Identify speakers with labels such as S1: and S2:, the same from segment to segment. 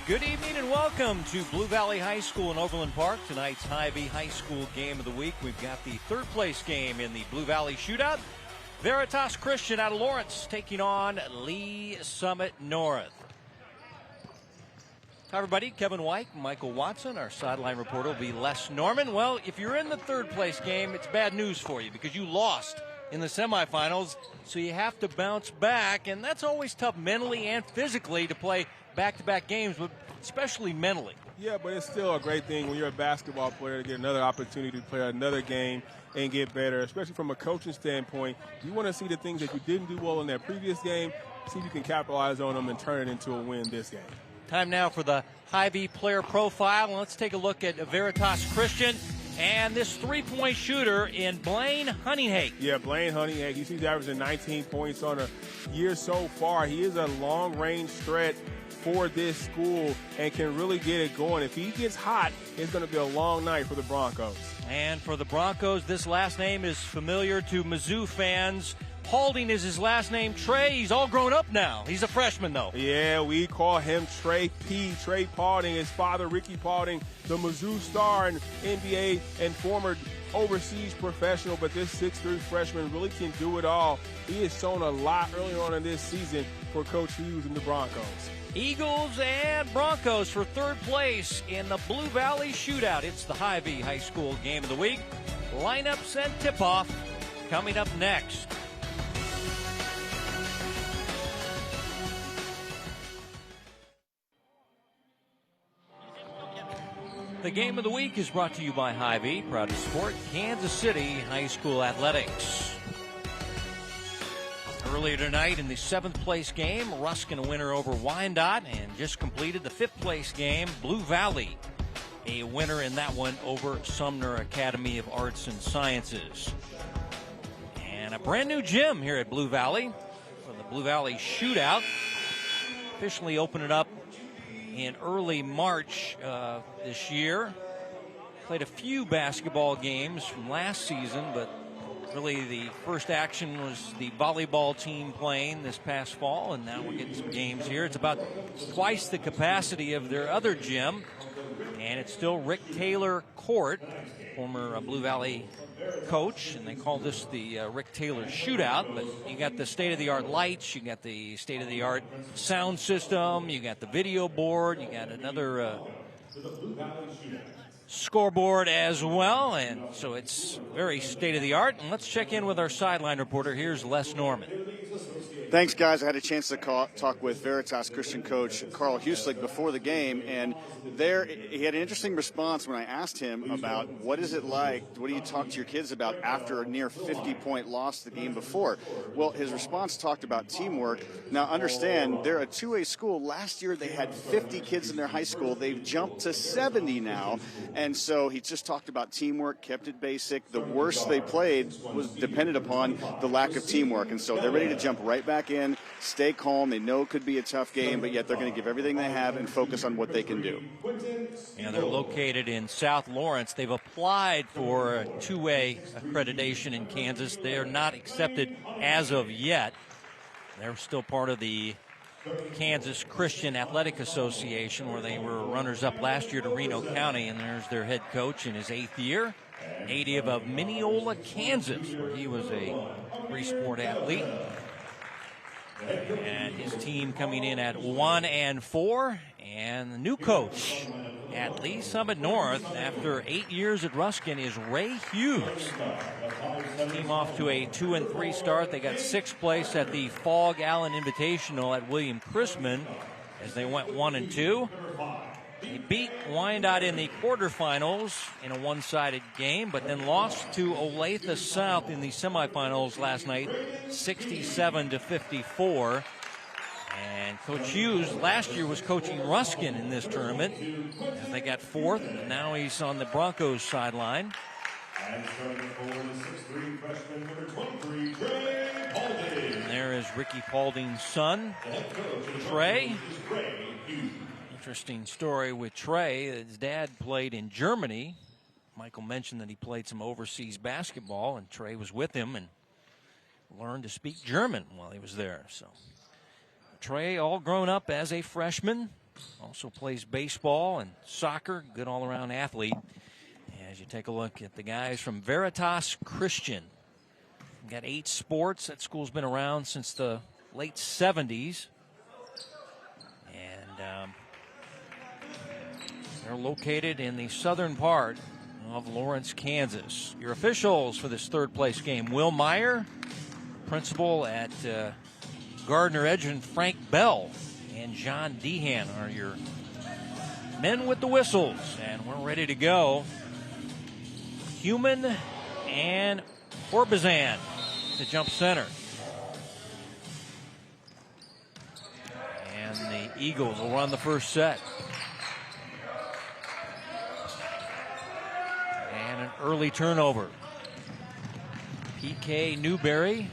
S1: Good evening and welcome to Blue Valley High School in Overland Park. Tonight's Hy-Vee High School game of the week. We've got the third place game in the Blue Valley Shootout. Veritas Christian out of Lawrence taking on Lee Summit North. Hi everybody, Kevin White, Michael Watson. Our sideline reporter will be Les Norman. Well, if you're in the third place game, it's bad news for you because you lost in the semifinals, so you have to bounce back, and that's always tough mentally and physically to play back-to-back games, but especially mentally.
S2: Yeah, but it's still a great thing when you're a basketball player to get another opportunity to play another game and get better, especially from a coaching standpoint. You want to see the things that you didn't do well in that previous game, see if you can capitalize on them and turn it into a win this game.
S1: Time now for the Hy-Vee player profile. Let's take a look at Veritas Christian and this three-point shooter in Blaine Hunninghake.
S2: Yeah, Blaine Hunninghake. You see he's averaging 19 points on a year so far. He is a long-range threat for this school and can really get it going. If he gets hot, it's going to be a long night for the Broncos.
S1: And for the Broncos, this last name is familiar to Mizzou fans. Paulding is his last name. Trey, he's all grown up now. He's a freshman, though.
S2: Yeah, we call him Trey P. Trey Paulding. His father, Ricky Paulding, the Mizzou star in NBA and former overseas professional, but this 6'3" freshman really can do it all. He has shown a lot early on in this season for Coach Hughes and the Broncos.
S1: Eagles and Broncos for third place in the Blue Valley Shootout. It's the Hy-Vee High School game of the week. Lineups and tip-off coming up next. The game of the week is brought to you by Hy-Vee, proud to support Kansas City High School athletics. Earlier tonight in the 7th place game, Ruskin a winner over Wyandotte, and just completed the 5th place game, Blue Valley a winner in that one over Sumner Academy of Arts and Sciences. And a brand new gym here at Blue Valley for the Blue Valley Shootout. Officially opened it up in early March this year. Played a few basketball games from last season, but really the first action was the volleyball team playing this past fall, and now we're getting some games here. It's about twice the capacity of their other gym, and it's still Rick Taylor Court, former Blue Valley coach, and they call this the Rick Taylor Shootout. But you got the state-of-the-art lights, you got the state-of-the-art sound system, you got the video board, you got another scoreboard as well, and so it's very state-of-the-art. And let's check in with our sideline reporter. Here's Les Norman.
S3: Thanks, guys. I had a chance to talk with Veritas Christian coach Carl Huslick before the game, and he had an interesting response when I asked him about what is it like, what do you talk to your kids about after a near 50-point loss the game before? Well, his response talked about teamwork. Now, understand, they're a 2A school. Last year they had 50 kids in their high school. They've jumped to 70 now, and so he just talked about teamwork, kept it basic. The worst they played was dependent upon the lack of teamwork, and so they're ready to jump right back in, stay calm. They know it could be a tough game, but yet they're going to give everything they have and focus on what they can do.
S1: And they're located in South Lawrence. They've applied for a 2A accreditation in Kansas. They are not accepted as of yet. They're still part of the Kansas Christian Athletic Association, where they were runners-up last year to Reno County, and there's their head coach in his 8th year, native of Mineola, Kansas, where he was a three-sport athlete. And his team coming in at 1-4, and the new coach at Lee Summit North after 8 years at Ruskin is Ray Hughes. Team off to a 2-3 start. They got 6th place at the Fog Allen Invitational at William Chrisman as they went 1-2. They beat Wyandotte in the quarterfinals in a one-sided game, but then lost to Olathe South in the semifinals last night, 67-54. And Coach Hughes last year was coaching Ruskin in this tournament as they got 4th, and now he's on the Broncos sideline. And there is Ricky Paulding's son, Trey. Interesting story with Trey. His dad played in Germany. Michael mentioned that he played some overseas basketball, and Trey was with him and learned to speak German while he was there. So Trey all grown up as a freshman, Also plays baseball and soccer. Good all-around athlete. As you take a look at the guys from Veritas Christian. We've got 8 sports. That school's been around since the late 70s. And they're located in the southern part of Lawrence, Kansas. Your officials for this third-place game: Will Meyer, principal at Gardner Edge, and Frank Bell and John Dehan are your men with the whistles. And we're ready to go. Human and Orbizan to jump center. And the Eagles will run the first set. And an early turnover. PK Newberry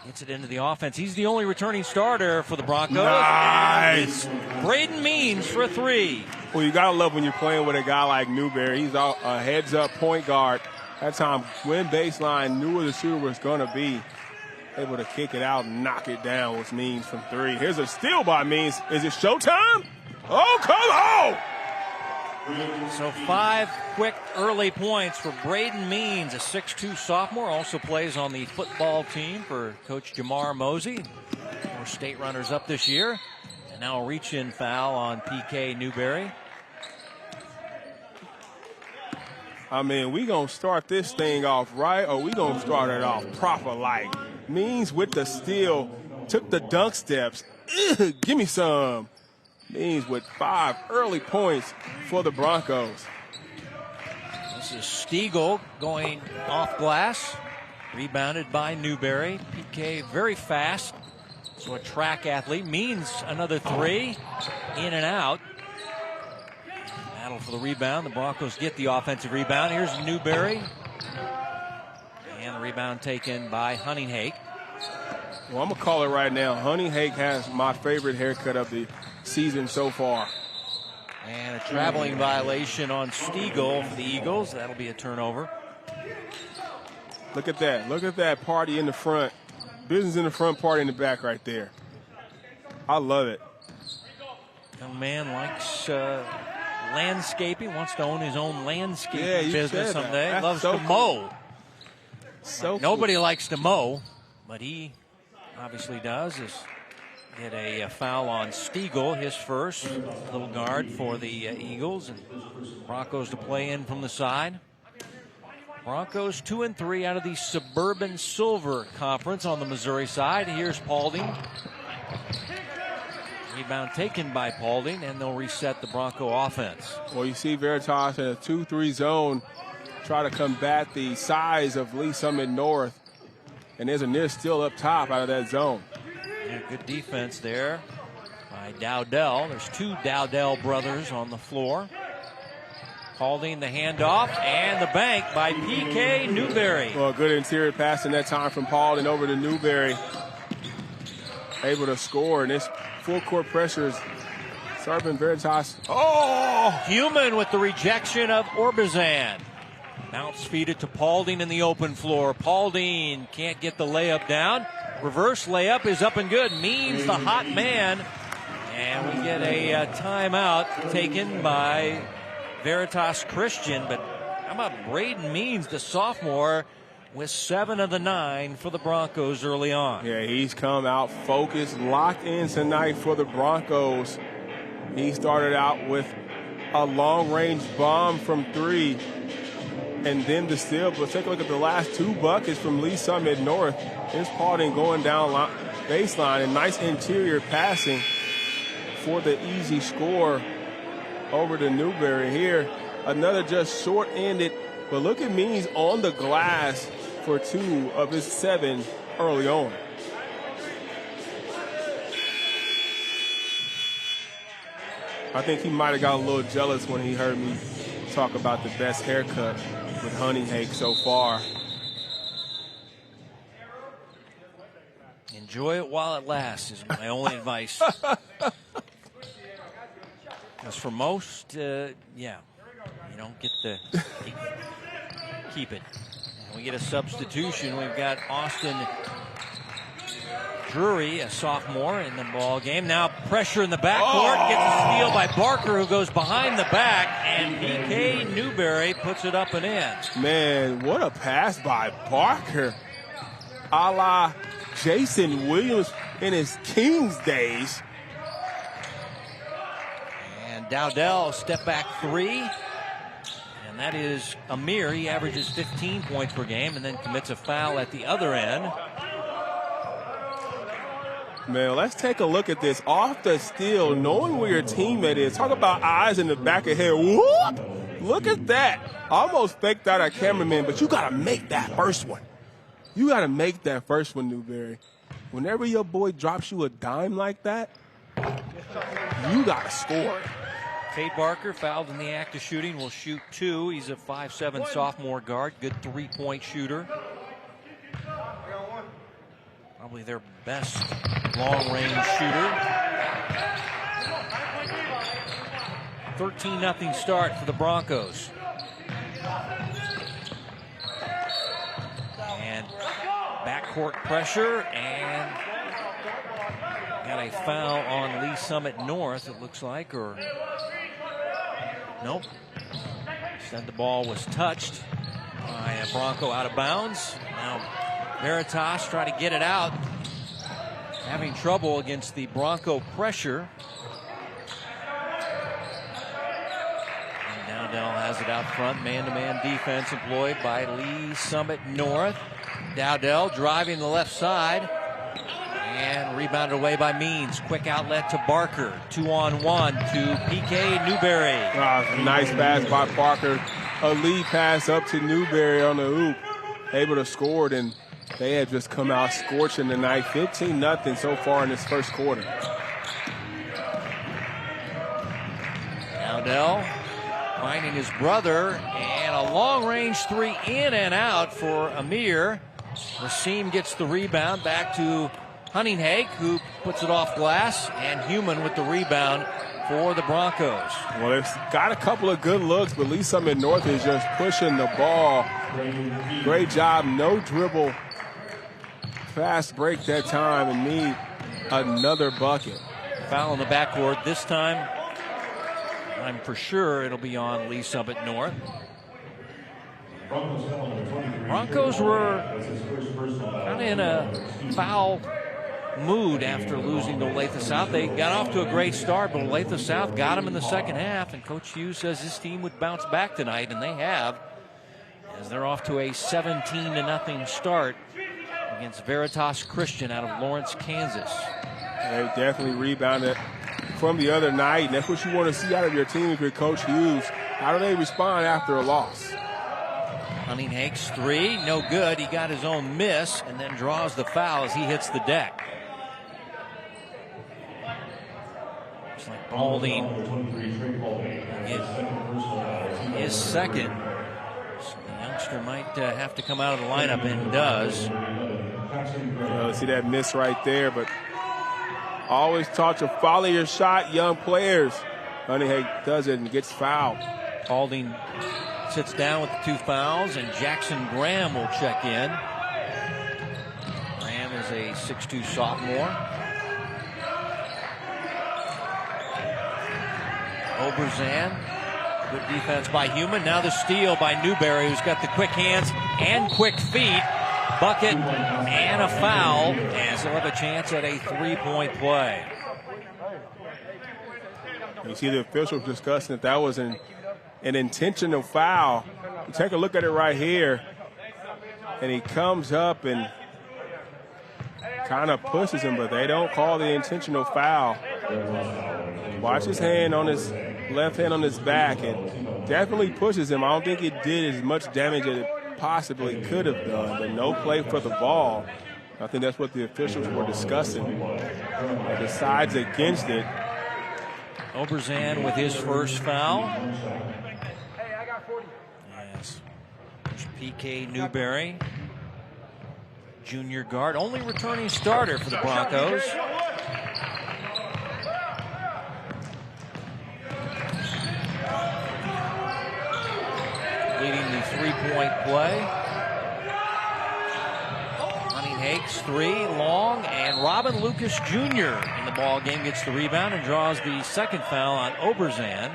S1: gets it into the offense. He's the only returning starter for the Broncos.
S2: Nice.
S1: Braden Means for a 3.
S2: Well, you got to love when you're playing with a guy like Newberry. He's a heads-up point guard. That time, when baseline knew where the shooter was going to be, able to kick it out and knock it down with Means from 3. Here's a steal by Means. Is it showtime? Oh, come on!
S1: So 5 quick early points for Braden Means, a 6'2 sophomore. Also plays on the football team for Coach Jamar Mosey. 4 state runners up this year. And now a reach-in foul on PK Newberry.
S2: I mean, we going to start this thing off right, or we going to start it off proper like. Means with the steal, took the dunk steps. Ugh, give me some. Means with 5 early points for the Broncos.
S1: This is Stiegel going off glass. Rebounded by Newberry. PK very fast. So a track athlete. Means another 3. In and out. Battle for the rebound. The Broncos get the offensive rebound. Here's Newberry. And the rebound taken by Hunninghake.
S2: Well, I'm going to call it right now. Hunninghake has my favorite haircut of the season so far.
S1: And a traveling violation on Stiegel for the Eagles. That'll be a turnover.
S2: Look at that. Look at that party in the front. Business in the front, party in the back right there. I love it.
S1: Young man likes landscaping, wants to own his own landscaping business someday.
S2: That's
S1: Loves
S2: so
S1: to mow.
S2: So
S1: Nobody likes to mow, but he obviously does. Get a foul on Stiegel, his first. Little guard for the Eagles, and Broncos to play in from the side. Broncos 2-3 out of the Suburban Silver Conference on the Missouri side. Here's Paulding. Rebound taken by Paulding, and they'll reset the Bronco offense.
S2: Well, you see Veritas in a 2-3 zone try to combat the size of Lee Summit North, and there's a near steal up top out of that zone.
S1: Yeah, good defense there by Dowdell. There's 2 Dowdell brothers on the floor. Paulding the handoff, and the bank by PK Newberry.
S2: Well, good interior pass in that time from Paulding over to Newberry. Able to score, and this full court pressure is serving Veritas. Oh!
S1: Human with the rejection of Orbizan. Bounce feed it to Paulding in the open floor. Paulding can't get the layup down. Reverse layup is up and good. Means the hot man. And we get a timeout taken by Veritas Christian. But how about Braden Means, the sophomore, with 7 of the 9 for the Broncos early on.
S2: Yeah, he's come out focused, locked in tonight for the Broncos. He started out with a long-range bomb from 3. And then the steal, but take a look at the last 2 buckets from Lee Summit North. Here's Paulding going down baseline, and nice interior passing for the easy score over to Newberry here. Another just short-ended, but look at Means on the glass for 2 of his 7 early on. I think he might have got a little jealous when he heard me talk about the best haircut with Hunninghake so far.
S1: Enjoy it while it lasts is my only advice. Because for most, you don't get the keep it. And we get a substitution. We've got Austin Drury, a sophomore, in the ball game. Now pressure in the backcourt. Gets a steal by Barker, who goes behind the back, and PK Newberry puts it up and in.
S2: Man, what a pass by Barker. A la Jason Williams in his Kings days.
S1: And Dowdell, step back three. And that is Amir. He averages 15 points per game and then commits a foul at the other end.
S2: Man, let's take a look at this. Off the steal, knowing where your teammate is. Talk about eyes in the back of head. Whoop! Look at that. Almost faked out our cameraman, but you got to make that first one. You got to make that first one, Newberry. Whenever your boy drops you a dime like that, you got to score.
S1: Cade Barker, fouled in the act of shooting, will shoot two. He's a 5'7" sophomore guard, good three-point shooter. Probably their best long-range shooter. 13-0 start for the Broncos. And backcourt pressure, and got a foul on Lee Summit North, it looks like, or nope. Said the ball was touched by a Bronco out of bounds. Now Veritas trying to get it out. Having trouble against the Bronco pressure. And Dowdell has it out front. Man-to-man defense employed by Lee Summit North. Dowdell driving the left side. And rebounded away by Means. Quick outlet to Barker. 2-on-1 to PK Newberry.
S2: Nice pass by Barker. A lead pass up to Newberry on the hoop. Able to score it, and they have just come out scorching tonight. 15-0 so far in this first quarter.
S1: Dowdell finding his brother, and a long-range three in and out for Amir. Rasheem gets the rebound back to Hunninghake, who puts it off glass, and Human with the rebound for the Broncos.
S2: Well, it's got a couple of good looks, but Lee Summit North is just pushing the ball. Great job, no dribble. Fast break that time and need another bucket.
S1: Foul in the backcourt. This time, I'm for sure it'll be on Lee Summit North. Broncos were kind of in a foul mood after losing to Olathe South. They got off to a great start, but Olathe South got them in the second half, and Coach Hughes says his team would bounce back tonight, and they have, as they're off to a 17-0 start against Veritas Christian out of Lawrence, Kansas.
S2: They definitely rebounded from the other night, and that's what you want to see out of your team if you're Coach Hughes. How do they respond after a loss?
S1: Hunninghake's three, no good. He got his own miss and then draws the foul as he hits the deck. Looks like Balding is second. So the youngster might have to come out of the lineup, and does.
S2: See that miss right there, but always taught to follow your shot, young players. Hunninghake does it and gets fouled.
S1: Balding sits down with the two fouls, and Jackson Graham will check in. Graham is a 6'2" sophomore. Oberzan, good defense by Human. Now the steal by Newberry, who's got the quick hands and quick feet. Bucket and a foul, as they'll have a chance at a three-point play.
S2: You see the officials discussing that was an intentional foul. Take a look at it right here. And he comes up and kind of pushes him, but they don't call the intentional foul. Watch his hand on his left hand on his back, and definitely pushes him. I don't think it did as much damage as it possibly could have done, but no play for the ball. I think that's what the officials were discussing. It decides against it.
S1: Oberzan with his first foul. Yes. PK Newberry, junior guard, only returning starter for the Broncos. Leading the three-point play. Hakes, three, long, and Robin Lucas Jr. in the ball game gets the rebound and draws the second foul on Oberzan.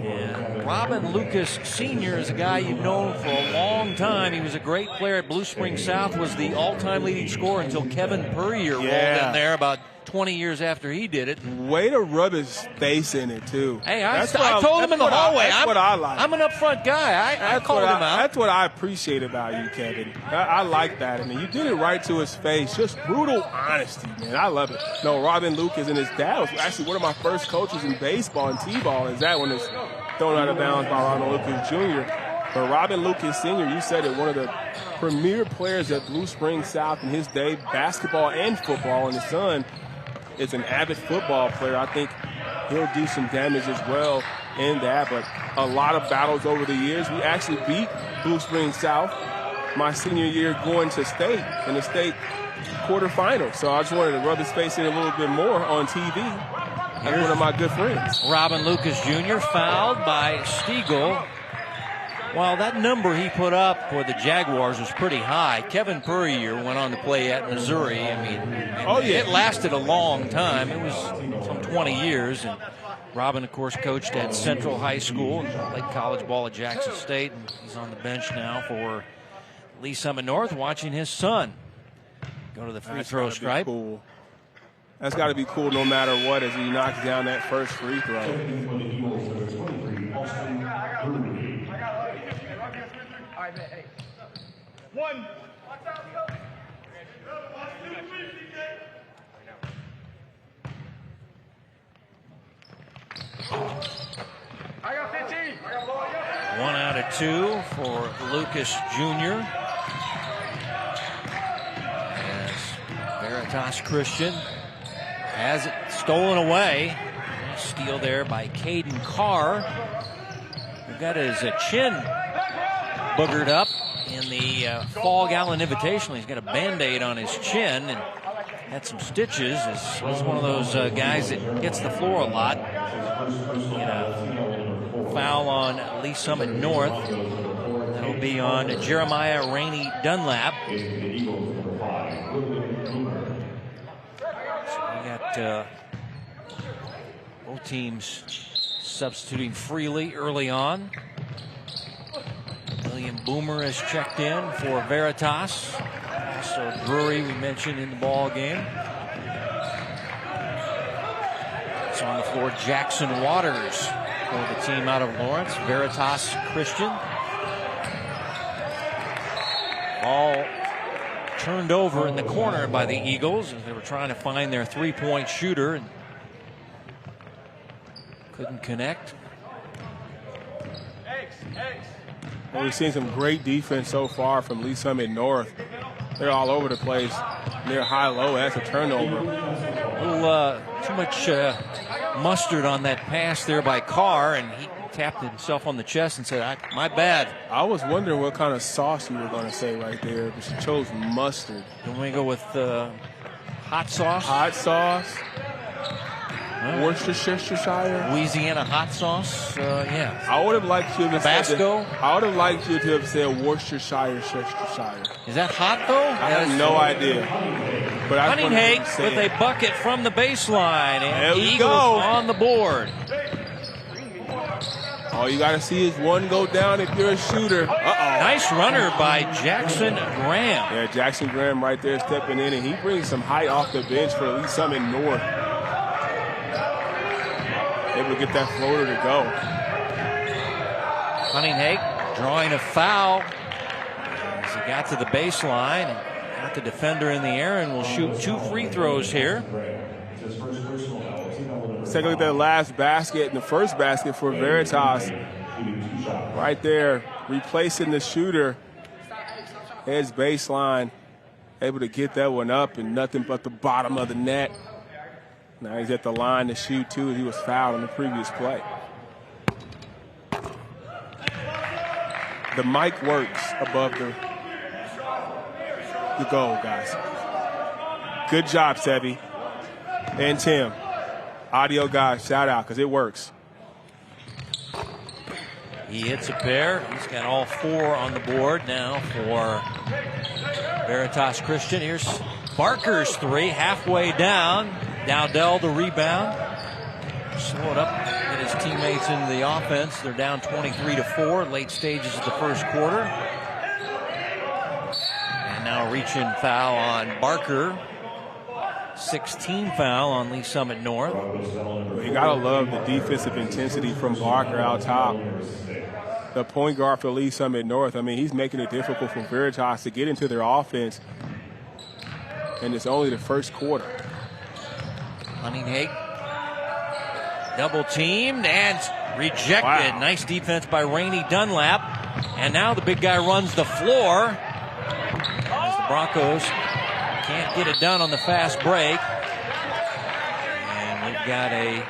S1: And Robin Lucas Sr. is a guy you've known for a long time. He was a great player at Blue Springs South, was the all-time leading scorer until Kevin Puryear rolled in there about 20 years after he did it.
S2: Way to rub his face in it, too.
S1: Hey, I told him in the hallway.
S2: That's what I like.
S1: I'm an upfront guy. I called him out.
S2: That's what I appreciate about you, Kevin. I like that. And you did it right to his face. Just brutal honesty, man. I love it. No, Robin Lucas and his dad was actually one of my first coaches in baseball and T-ball. Is that when it's thrown out of bounds by Robin Lucas Jr. But Robin Lucas Sr., you said it, one of the premier players at Blue Springs South in his day, basketball and football, and his son is an avid football player. I think he'll do some damage as well in that. But a lot of battles over the years. We actually beat Blue Springs South my senior year going to state in the state quarterfinal. So I just wanted to rub his face in a little bit more on TV. That's one of my good friends.
S1: Robin Lucas Jr. fouled by Stiegel. Well, that number he put up for the Jaguars was pretty high. Kevin Puryear went on to play at Missouri. I mean, it lasted a long time. It was some 20 years. And Robin, of course, coached at Central High School and played college ball at Jackson State. And he's on the bench now for Lee Summit North, watching his son go to the free throw stripe.
S2: Cool. That's got to be cool no matter what as he knocks down that first free throw.
S4: One. I got 15.
S1: 1 out of 2 for Lucas Jr. As Veritas Christian has it stolen away. Steal there by Caden Carr, who got his chin boogered up in the Fall Gallon Invitational. He's got a Band-Aid on his chin and had some stitches. He's one of those guys that hits the floor a lot. Foul on Lee Summit North. That'll be on Jeremiah Rainey Dunlap. So we got both teams substituting freely early on. William Boomer has checked in for Veritas. Also Drury, we mentioned in the ball game. So on the floor, Jackson Waters for the team out of Lawrence. Veritas Christian. All turned over in the corner by the Eagles as they were trying to find their three-point shooter and couldn't connect.
S2: Well, we've seen some great defense so far from Lee Summit North. They're all over the place near high-low. That's a turnover.
S1: A little too much mustard on that pass there by Carr, and he tapped himself on the chest and said, my bad.
S2: I was wondering what kind of sauce you were going to say right there, but she chose mustard.
S1: Can we go with hot sauce?
S2: Hot sauce. Worcestershire.
S1: Louisiana hot sauce. Yeah.
S2: I would have liked you to have
S1: Tabasco.
S2: I would have liked you to have said Worcestershire.
S1: Is that hot though?
S2: I have no idea. But
S1: Hunting Hake with a bucket from the baseline, and the Eagles on the board.
S2: All you got to see is one go down if you're a shooter.
S1: Nice runner by Jackson Graham.
S2: Yeah, Jackson Graham right there stepping in, and he brings some height off the bench for Lee Summit North. Able to get that floater to go.
S1: Hunting Hake drawing a foul as he got to the baseline and got the defender in the air, and will shoot 2 free throws here.
S2: Let's take a look at that last basket and the first basket for Veritas. Right there, replacing the shooter. Heads baseline, able to get that one up and nothing but the bottom of the net. Now he's at the line to shoot, too. He was fouled on the previous play. The mic works above the goal, guys. Good job, Sevi. And Tim. Audio guys, shout out, because it works.
S1: He hits a pair. He's got all 4 on the board now for Veritas Christian. Here's Barker's 3, halfway down. Dowdell the rebound. Slowed up, get his teammates into the offense. They're down 23-4, late stages of the first quarter. And now reaching foul on Barker. 16 foul on Lee Summit North.
S2: You gotta love the defensive intensity from Barker out top. The point guard for Lee Summit North, I mean, he's making it difficult for Veritas to get into their offense. And it's only the first quarter.
S1: Huntington double teamed and rejected.
S2: Wow.
S1: Nice defense by Rainey Dunlap. And now the big guy runs the floor as the Broncos can't get it done on the fast break. And we've got a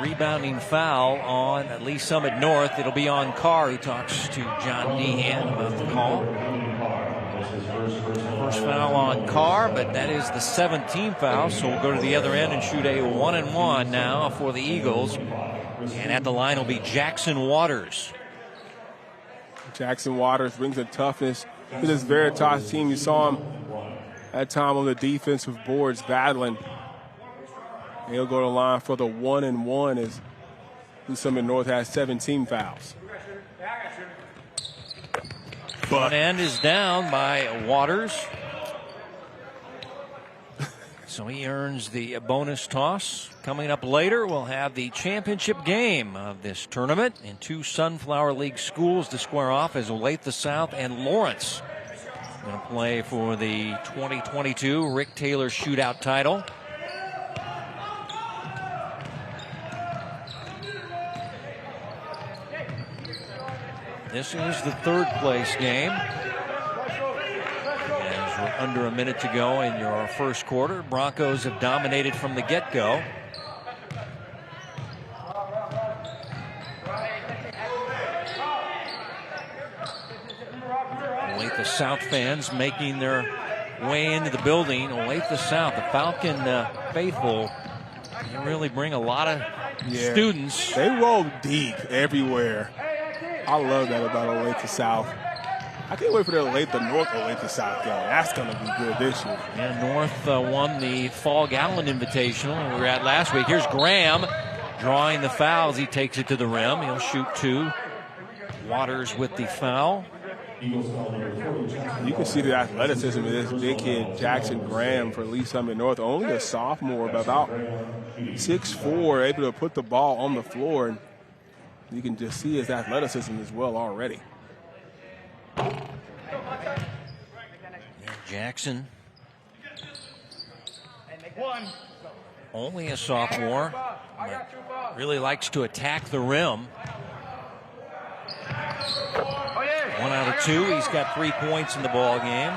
S1: rebounding foul on Lee Summit North. It'll be on Carr, who talks to John Dehan about the call. First foul on Carr, but that is the 17th foul, so we'll go to the other end and shoot a 1-and-1 now for the Eagles. And at the line will be Jackson Waters.
S2: Jackson Waters brings a toughness to this Veritas team. You saw him at time on the defensive boards battling. And he'll go to the line for the 1-and-1 as Lee Summit North has 17 fouls.
S1: Front end is down by Waters. So he earns the bonus toss. Coming up later, we'll have the championship game of this tournament and 2 Sunflower League schools to square off as Olathe South and Lawrence going to play for the 2022 Rick Taylor Shootout title. This is the 3rd place game. As we're under a minute to go in your first quarter, Broncos have dominated from the get-go. Olathe South fans making their way into the building. Olathe South, the Falcon faithful, they really bring a lot of students.
S2: They roll deep everywhere. I love that about Olathe South. I can't wait for the Olathe North Olathe South game. That's going to be good this year.
S1: Yeah, North won the Fall Gallon Invitational we were at last week. Here's Graham drawing the fouls. He takes it to the rim. He'll shoot 2. Waters with the foul.
S2: You can see the athleticism of this big kid, Jackson Graham, for Lee Summit North. Only a sophomore, but about 6'4", able to put the ball on the floor. And you can just see his athleticism as well already.
S1: Jackson, only a sophomore, but really likes to attack the rim. 1 out of 2. He's got 3 points in the ball game.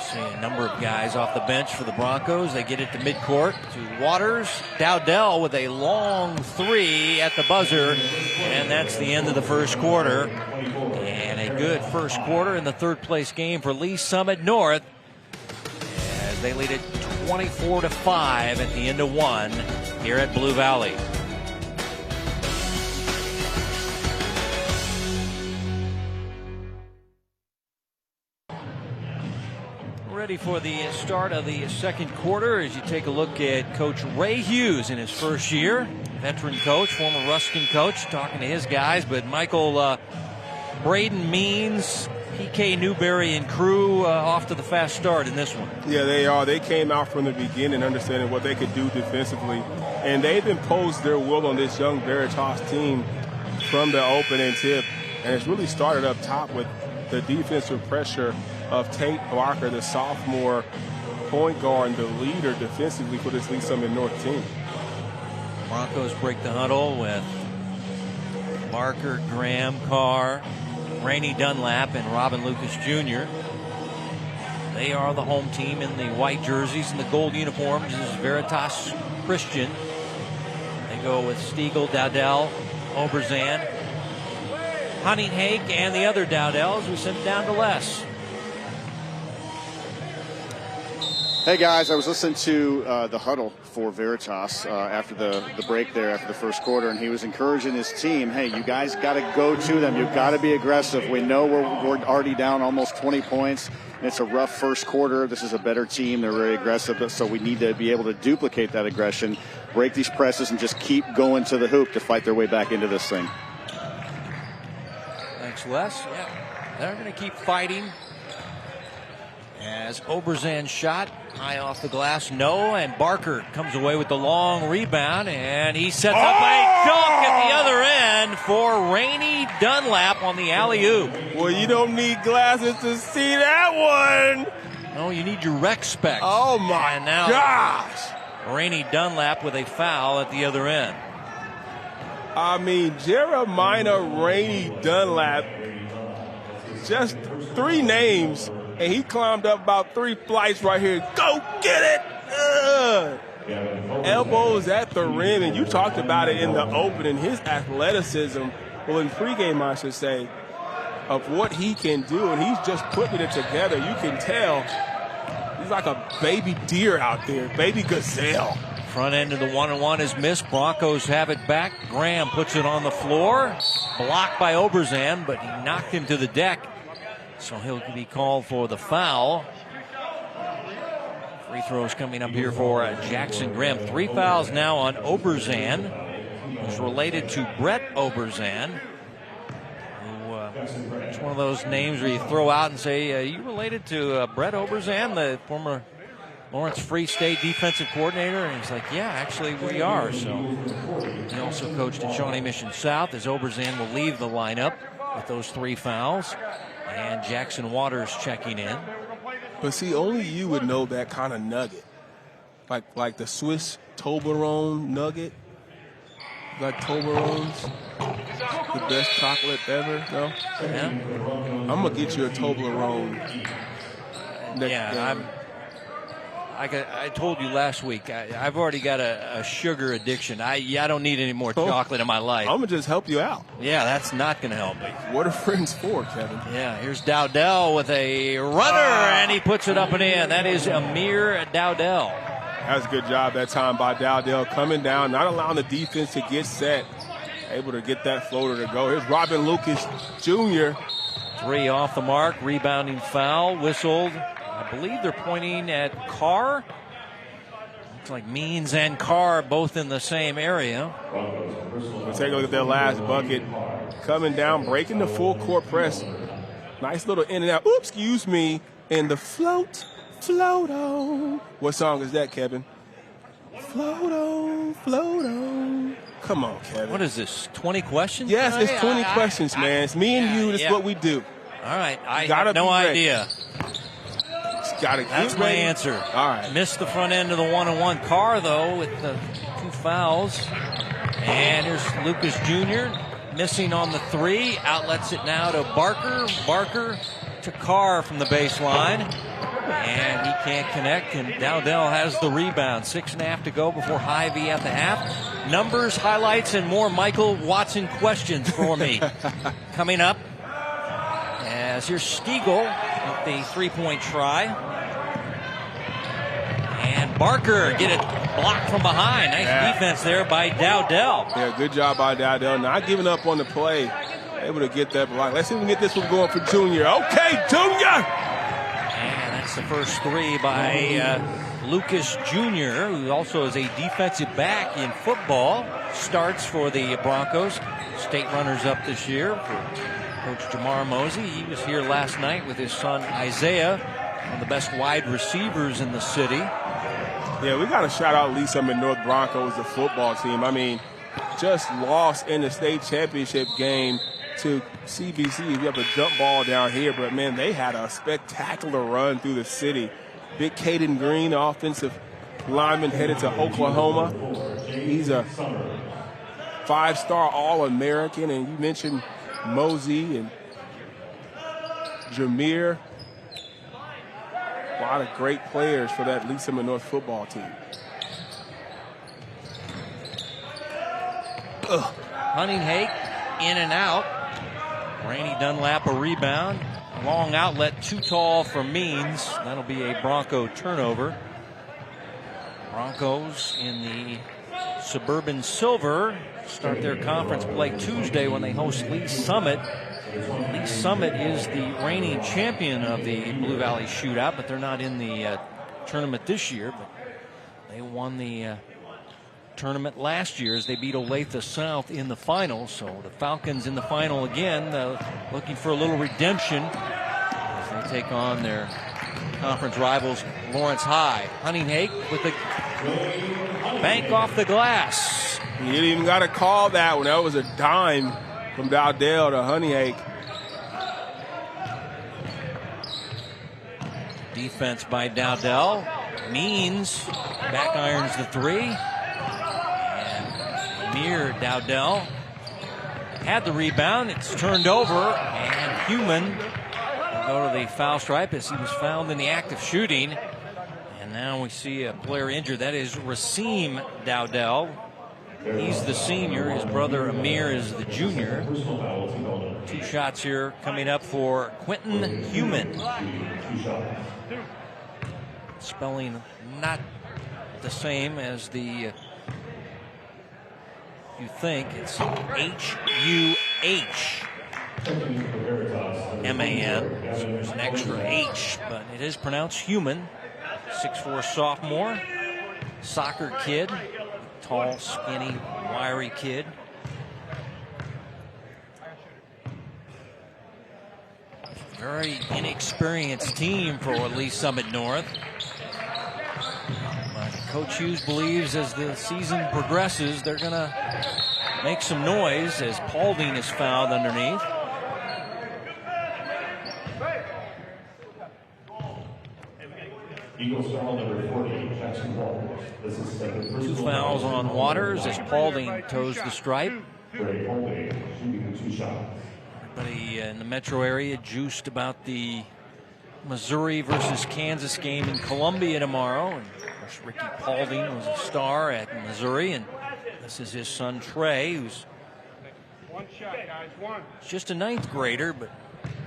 S1: See a number of guys off the bench for the Broncos. They get it to midcourt to Waters. Dowdell with a long 3 at the buzzer. And that's the end of the first quarter. And a good first quarter in the 3rd place game for Lee Summit North, as they lead it 24-5 at the end of 1 here at Blue Valley. Ready for the start of the second quarter as you take a look at Coach Ray Hughes in his first year. Veteran coach, former Ruskin coach, talking to his guys. But Michael, Braden Means, PK Newberry, and crew off to the fast start in this one.
S2: Yeah, they are. They came out from the beginning understanding what they could do defensively. And they've imposed their will on this young Veritas team from the opening tip. And it's really started up top with the defensive pressure of Tate Barker, the sophomore point guard and the leader defensively for this Lee Summit North team.
S1: Broncos break the huddle with Barker, Graham, Carr, Rainey Dunlap, and Robin Lucas Jr. They are the home team in the white jerseys and the gold uniforms. This is Veritas Christian. They go with Stiegel, Dowdell, Oberzan, Huntington, and the other Dowdells. We send it down to Les.
S3: Hey guys, I was listening to the huddle for Veritas after the break there after the first quarter, and he was encouraging his team, hey, you guys got to go to them. You've got to be aggressive. We know we're already down almost 20 points, and it's a rough first quarter. This is a better team. They're very aggressive, so we need to be able to duplicate that aggression, break these presses, and just keep going to the hoop to fight their way back into this thing.
S1: Thanks, Les. Yeah, they're going to keep fighting. As Oberzan's shot high off the glass, no, and Barker comes away with the long rebound, and he sets up a dunk at the other end for Rainey Dunlap on the alley-oop.
S2: Well, you don't need glasses to see that one.
S1: No, you need your rec specs.
S2: Oh, my gosh.
S1: Rainey Dunlap with a foul at the other end.
S2: I mean, Jeremiah Rainey Dunlap, just 3 names. And he climbed up about 3 flights right here. Go get it! Elbows at the rim. And you talked about it in the opening. His athleticism, well, in pregame, I should say, of what he can do. And he's just putting it together. You can tell he's like a baby deer out there, baby gazelle.
S1: Front end of the 1-on-1 is missed. Broncos have it back. Graham puts it on the floor. Blocked by Oberzan, but he knocked him to the deck. So he'll be called for the foul. Free throws coming up here for Jackson Graham. 3 fouls now on Oberzan, who's related to Brett Oberzan. It's one of those names where you throw out and say, are you related to Brett Oberzan, the former Lawrence Free State defensive coordinator? And he's like, yeah, actually we are. So he also coached at Shawnee Mission South, as Oberzan will leave the lineup with those 3 fouls. And Jackson Waters checking in.
S2: But see, only you would know that kind of nugget. Like the Swiss Toblerone nugget. Like Toblerones. The best chocolate ever, no?
S1: Yeah.
S2: I'm going to get you a Toblerone next game.
S1: I told you last week, I've already got a sugar addiction. I don't need any more chocolate in my life.
S2: I'm going to just help you out.
S1: Yeah, that's not going to help me.
S2: What are friends for, Kevin?
S1: Yeah, here's Dowdell with a runner, and he puts it up and in. That is Amir Dowdell.
S2: That was a good job that time by Dowdell, coming down, not allowing the defense to get set, able to get that floater to go. Here's Robin Lucas Jr.
S1: 3 off the mark, rebounding foul, whistled. I believe they're pointing at Carr. Looks like Means and Carr both in the same area.
S2: We'll take a look at their last bucket. Coming down, breaking the full court press. Nice little in and out. Oops, excuse me. And the float on. What song is that, Kevin? Float on. Come on, Kevin.
S1: What is this, 20 questions?
S2: Yes, it's 20 questions, man. It's me and you. That's what we do.
S1: All right. I have no idea.
S2: That's
S1: my answer.
S2: All right.
S1: Missed the front end of the 1-on-1. Carr, though, with the 2 fouls. And here's Lucas Jr. missing on the 3. Outlets it now to Barker. Barker to Carr from the baseline. And he can't connect. And Dowdell has the rebound. 6.5 to go before Hy-Vee at the half. Numbers, highlights, and more Michael Watson questions for me. Coming up. As here's Stiegel with the 3-point try. And Barker get it blocked from behind. Nice defense there by Dowdell.
S2: Yeah, good job by Dowdell. Not giving up on the play. Able to get that block. Let's see if we can get this one going for Junior. Okay, Junior!
S1: And that's the first 3 by Lucas Jr., who also is a defensive back in football. Starts for the Broncos. State runners-up this year for Coach Jamar Mosey. He was here last night with his son Isaiah, one of the best wide receivers in the city.
S2: Yeah, we got to shout out Lisa North Broncos, the football team. I mean, just lost in the state championship game to CBC. We have a jump ball down here, but, man, they had a spectacular run through the city. Big Caden Green, offensive lineman, headed to Oklahoma. He's a 5-star All-American, and you mentioned Mosey and Jameer. A lot of great players for that Lisa North football team.
S1: Hunting-Hake in and out. Rainey Dunlap a rebound. Long outlet, too tall for Means. That'll be a Bronco turnover. Broncos in the Suburban Silver start their conference play Tuesday when they host Lee Summit. Lee Summit is the reigning champion of the Blue Valley Shootout, but they're not in the tournament this year. But they won the tournament last year as they beat Olathe South in the final. So the Falcons in the final again, looking for a little redemption as they take on their conference rivals Lawrence High. Huntington with the bank off the glass.
S2: He didn't even got to call that one. That was a dime from Dowdell to Huntington.
S1: Defense by Dowdell. Means back irons the three. And Amir Dowdell had the rebound. It's turned over, and Human will go to the foul stripe as he was fouled in the act of shooting. And now we see a player injured. That is Rasim Dowdell. He's the senior. His brother Amir is the junior. 2 shots here coming up for Quentin Human. Spelling not the same as the you think. It's H-U-H-M-A-N. So there's an extra H, but it is pronounced Human. 6'4" sophomore, soccer kid, tall, skinny, wiry kid. Very inexperienced team for Lee Summit North. But Coach Hughes believes as the season progresses, they're going to make some noise as Paulding is fouled underneath.
S5: Eagles foul number 40, Jackson Walters. This is second.
S1: 2 fouls on Waters as Paulding toes the stripe.
S5: Trey Paulding shooting 2 shots.
S1: Everybody in the metro area juiced about the Missouri versus Kansas game in Columbia tomorrow. And of course, Ricky Paulding was a star at Missouri, and this is his son Trey, who's just a 9th grader. But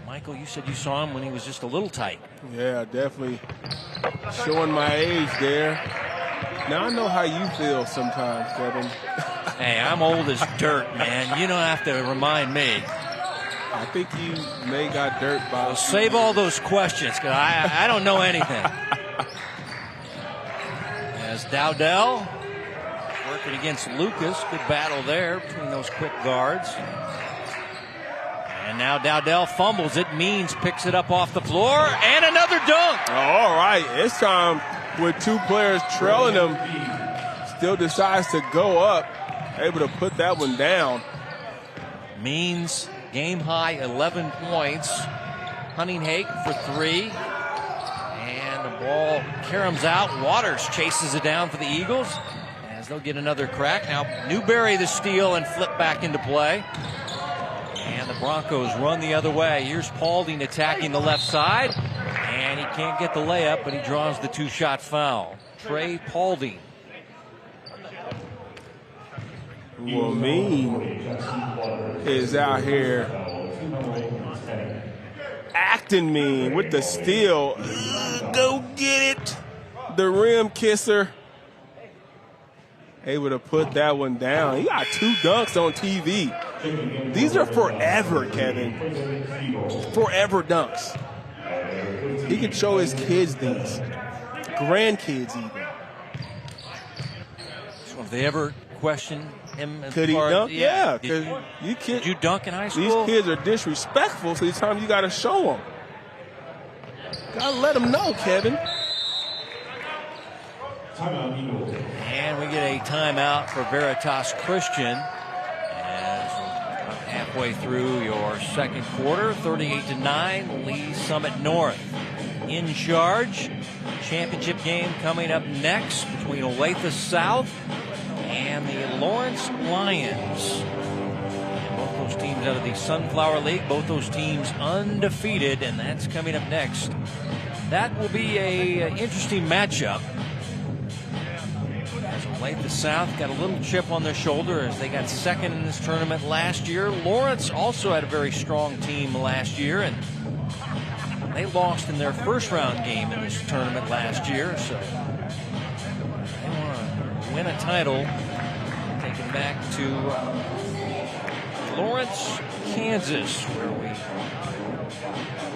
S1: Michael, you said you saw him when he was just a little tight.
S2: Yeah, definitely showing my age there. Now I know how you feel sometimes, Kevin.
S1: Hey, I'm old as dirt, man. You don't have to remind me.
S2: I think you may got dirt by.
S1: Well, save all those questions, because I don't know anything. As Dowdell working against Lucas. Good battle there between those quick guards. And now Dowdell fumbles it. Means picks it up off the floor. And another dunk.
S2: All right. This time with 2 players trailing him, still decides to go up. Able to put that one down.
S1: Means game high 11 points. Huntington for 3. And the ball caroms out. Waters chases it down for the Eagles as they'll get another crack. Now Newberry the steal and flip back into play. And the Broncos run the other way. Here's Paulding attacking the left side. And he can't get the layup, but he draws the 2-shot foul. Trey Paulding.
S2: Well, Mean is out here acting mean with the steal. Go get it. The rim kisser. Able to put that one down. He got 2 dunks on TV. These are forever, Kevin. Forever dunks. He can show his kids these. Grandkids even.
S1: So if they ever question him,
S2: Could he dunk? Yeah.
S1: Did you dunk in high school?
S2: These kids are disrespectful, so it's time you got to show them. Got to let them know, Kevin.
S1: And we get a timeout for Veritas Christian. As we're halfway through your second quarter, 38-9, Lee Summit North in charge. Championship game coming up next between Olathe South and the Lawrence Lions. And both those teams out of the Sunflower League, both those teams undefeated, and that's coming up next. That will be a interesting matchup. As Olathe South got a little chip on their shoulder as they got second in this tournament last year. Lawrence also had a very strong team last year, and they lost in their first round game in this tournament last year. So they win a title. Taken back to Lawrence, Kansas, where we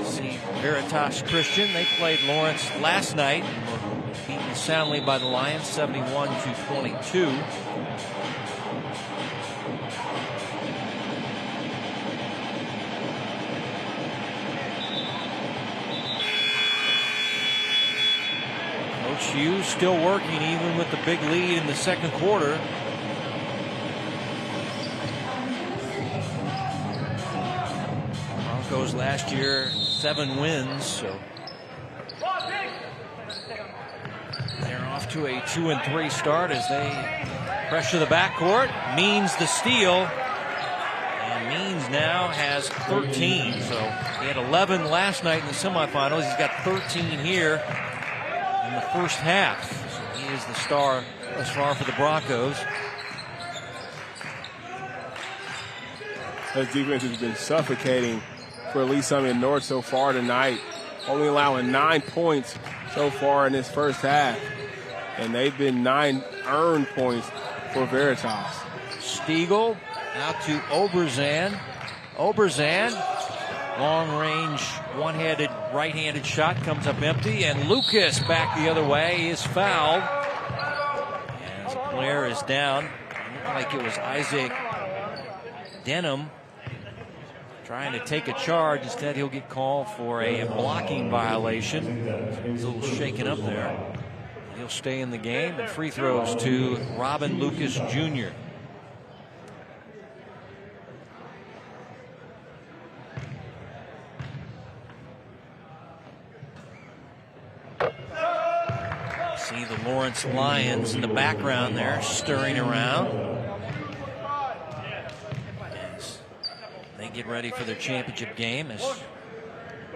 S1: see Veritas Christian. They played Lawrence last night and were beaten soundly by the Lions, 71-22. Coach Hughes still working even with the big lead in the second quarter. Broncos last year 7 wins, so they're off to a 2-3 start as they pressure the backcourt. Means the steal, and Means now has 13. So he had 11 last night in the semifinals. He's got 13 here in the first half. So he is the star thus far for the Broncos.
S2: That defense has been suffocating for Lee Summit North so far tonight, only allowing 9 points so far in this first half, and they've been 9 earned points for Veritas.
S1: Stiegel out to Oberzan. Oberzan, long range, one-handed, right-handed shot comes up empty, and Lucas back the other way is fouled. As a player is down, it looked like it was Isaac Denham trying to take a charge. Instead, he'll get called for a blocking violation. He's a little shaken up there. He'll stay in the game, and free throws to Robin Lucas Jr. See the Lawrence Lions in the background there, stirring around as they get ready for their championship game. As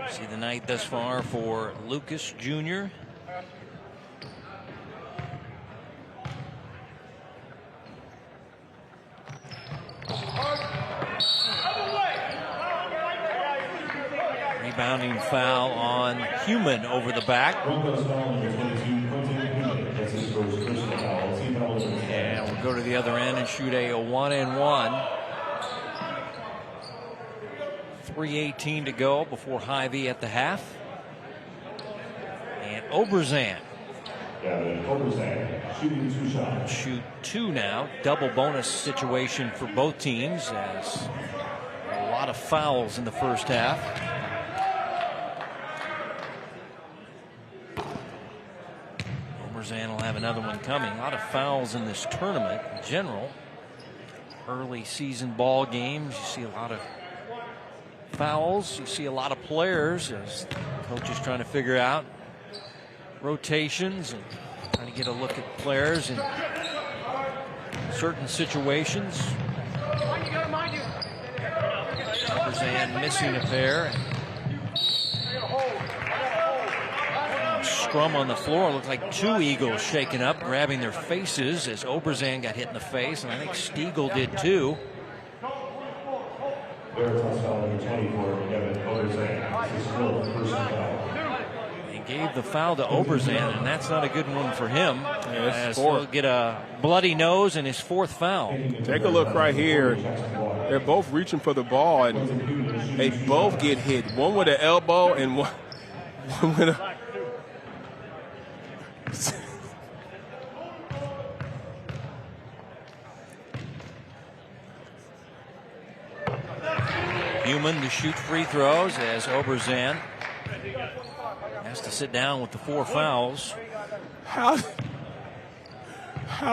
S1: see the night thus far for Lucas Jr. Rebounding foul on Human over the back. And we'll go to the other end and shoot a 1-and-1. 3:18 to go before Hy-Vee at the half. And Oberzan.
S5: Shooting 2 shots.
S1: Shoot 2 now. Double bonus situation for both teams as a lot of fouls in the first half. Oberzan will have another one coming. A lot of fouls in this tournament in general. Early season ball games, you see a lot of fouls. You see a lot of players as coaches trying to figure out rotations and trying to get a look at players in certain situations. Oberzan missing a pair. Scrum on the floor. Looked like 2 Eagles shaken up, grabbing their faces as Oberzan got hit in the face, and I think Stiegel did too. He gave the foul to Oberzan, and that's not a good one for him. As he'll get a bloody nose and his 4th foul.
S2: Take a look right here. They're both reaching for the ball, and they both get hit. One with an elbow and one with a...
S1: Human to shoot free throws as Oberzan has to sit down with the 4 fouls.
S2: How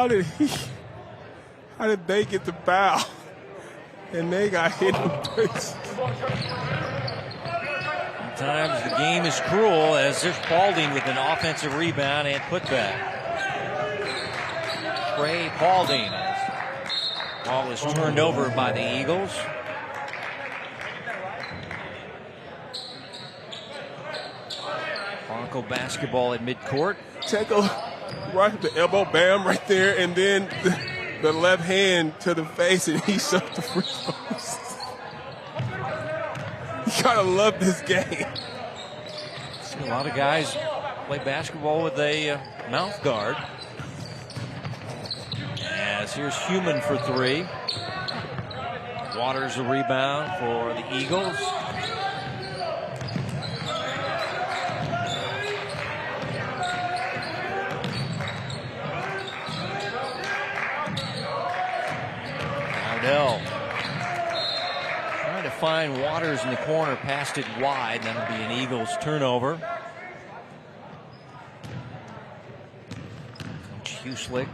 S2: did they get the foul? And they got hit in the face.
S1: Sometimes the game is cruel as there's Paulding with an offensive rebound and putback. Trey Paulding. Ball is turned over by the Eagles. Bronco basketball at midcourt.
S2: Take a look right at the elbow, bam, right there, and then the left hand to the face, and he shot the free throws. You gotta love this game.
S1: See a lot of guys play basketball with a mouth guard. as here's Human for three. Waters a rebound for the Eagles. Ardell trying to find Waters in the corner, passed it wide. That'll be an Eagles turnover. Coach Huslick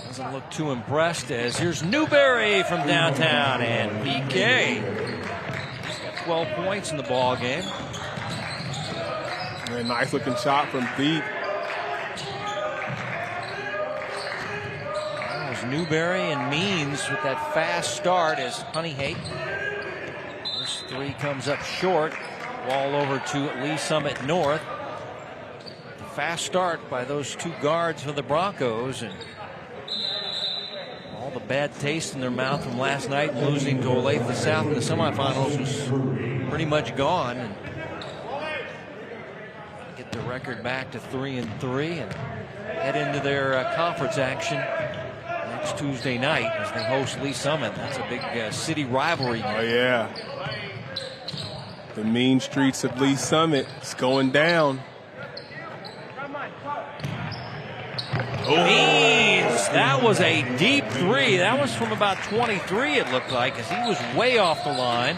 S1: doesn't look too impressed, as here's Newberry from downtown, and PK. He's got 12 points in the ball game.
S2: A nice looking shot from deep.
S1: Newberry and Means with that fast start as Honeyhake. First three comes up short. Ball over to Lee Summit North. Fast start by those two guards for the Broncos, and all the bad taste in their mouth from last night losing to Olathe South in the semifinals was pretty much gone. And get the record back to 3-3 and head into their conference action next Tuesday night as they host Lee Summit. That's a big city rivalry.
S2: Oh, yeah. The mean streets of Lee Summit. It's going down.
S1: Means, that was a deep three. That was from about 23, it looked like, as he was way off the line.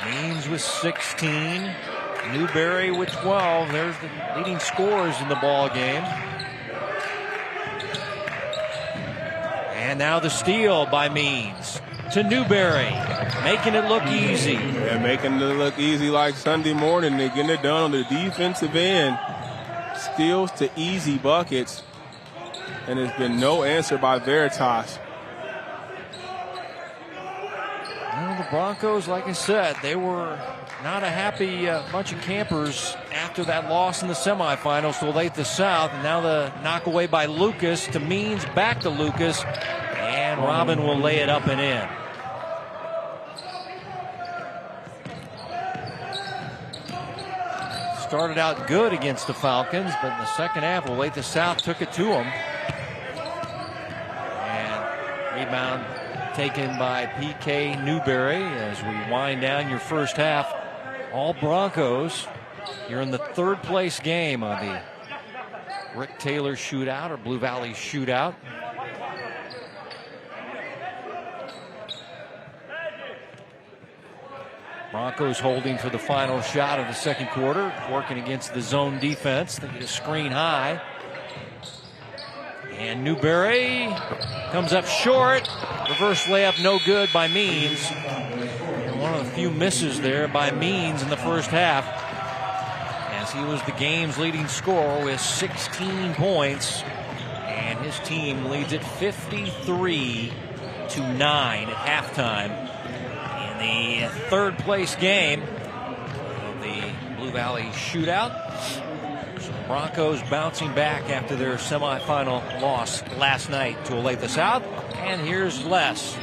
S1: Means with 16. Newberry with 12. There's the leading scorers in the ball game. And now the steal by Means to Newberry, making it look easy.
S2: Yeah, making it look easy like Sunday morning. They're getting it done on the defensive end. Steals to easy buckets. And there's been no answer by Veritas.
S1: Well, the Broncos, like I said, they were not a happy bunch of campers after that loss in the semifinals to Olathe South. And now the knock away by Lucas to Means, back to Lucas, and Robin will lay it up and in. Started out good against the Falcons, but in the second half, Olathe South took it to them. And rebound taken by PK Newberry as we wind down your first half. All Broncos. You're in the third place game of the Rick Taylor shootout or Blue Valley shootout. Broncos holding for the final shot of the second quarter, working against the zone defense. They get a screen high. And Newberry comes up short. Reverse layup no good by Means. And one of the few misses there by Means in the first half, as he was the game's leading scorer with 16 points. And his team leads it 53-9 at halftime in the third place game of the Blue Valley shootout. Broncos bouncing back after their semifinal loss last night to Olathe South. And here's Les.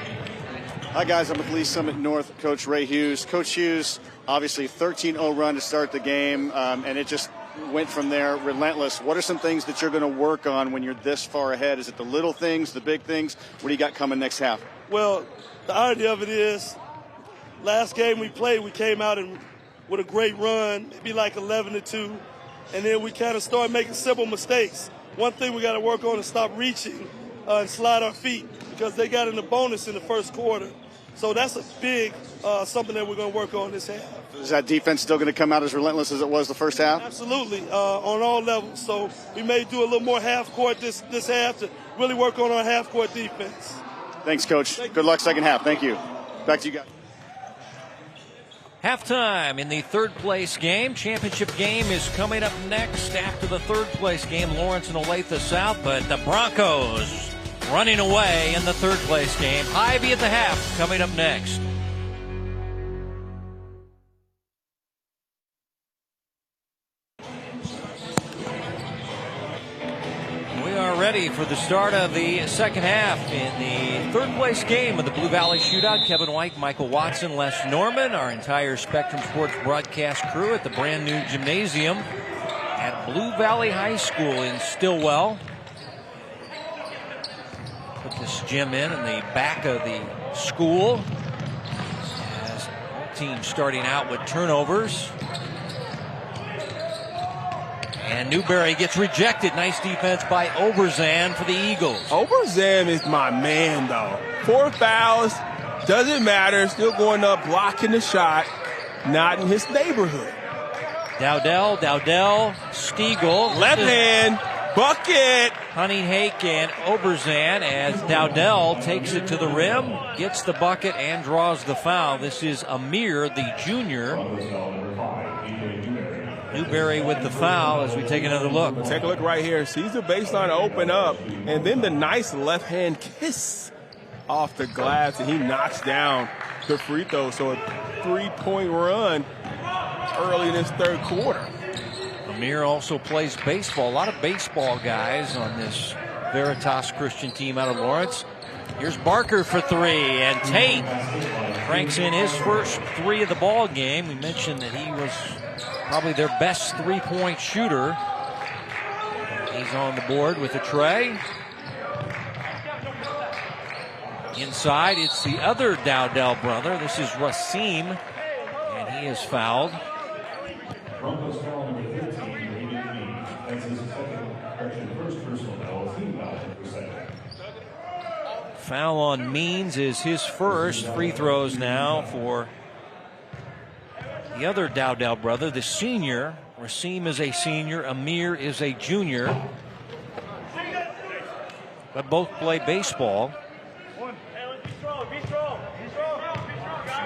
S3: Hi, guys. I'm with Lee Summit North, Coach Ray Hughes. Coach Hughes, obviously 13-0 run to start the game, and it just went from there relentless. What are some things that you're going to work on when you're this far ahead? Is it the little things, the big things? What do you got coming next half?
S6: Well, the idea of it is, last game we played, we came out with a great run, maybe like 11-2. And then we kind of started making simple mistakes. One thing we got to work on is stop reaching and slide our feet, because they got in the bonus in the first quarter. So that's a big something that we're going to work on this half.
S3: Is that defense still going to come out as relentless as it was the first half?
S6: Absolutely, on all levels. So we may do a little more half court this half to really work on our half court defense.
S3: Thanks, Coach. Good luck second half. Thank you. Back to you guys.
S1: Halftime in the third place game. Championship game is coming up next after the third place game, Lawrence and Olathe South. But the Broncos running away in the third place game. Ivy at the half coming up next. We are ready for the start of the second half in the third place game of the Blue Valley Shootout. Kevin White, Michael Watson, Les Norman, our entire Spectrum Sports broadcast crew at the brand new gymnasium at Blue Valley High School in Stillwell. Put this gym in the back of the school. As both teams starting out with turnovers. And Newberry gets rejected. Nice defense by Oberzan for the Eagles.
S2: Oberzan is my man, though. 4 fouls, doesn't matter. Still going up, blocking the shot. Not in his neighborhood.
S1: Dowdell, Stiegel.
S2: Left hand, bucket.
S1: Honeyhake and Oberzan as Dowdell takes it to the rim, gets the bucket, and draws the foul. This is Amir, the junior. Newberry with the foul as we take another look.
S2: Take a look right here. Sees the baseline open up, and then the nice left-hand kiss off the glass, and he knocks down the free throw. So a 3-point run early in this third quarter.
S1: Amir also plays baseball. A lot of baseball guys on this Veritas Christian team out of Lawrence. Here's Barker for 3, and Tate cranks in his first 3 of the ball game. We mentioned that he was probably their best 3-point shooter. He's on the board with a tray. Inside, it's the other Dowdell brother. This is Racine, and he is fouled.
S5: Broncos foul number 13, that's his first personal foul, team foul for second.
S1: Foul on Means is his first. Free throws now for the other Dowdell brother, the senior. Racine is a senior. Amir is a junior. But both play baseball.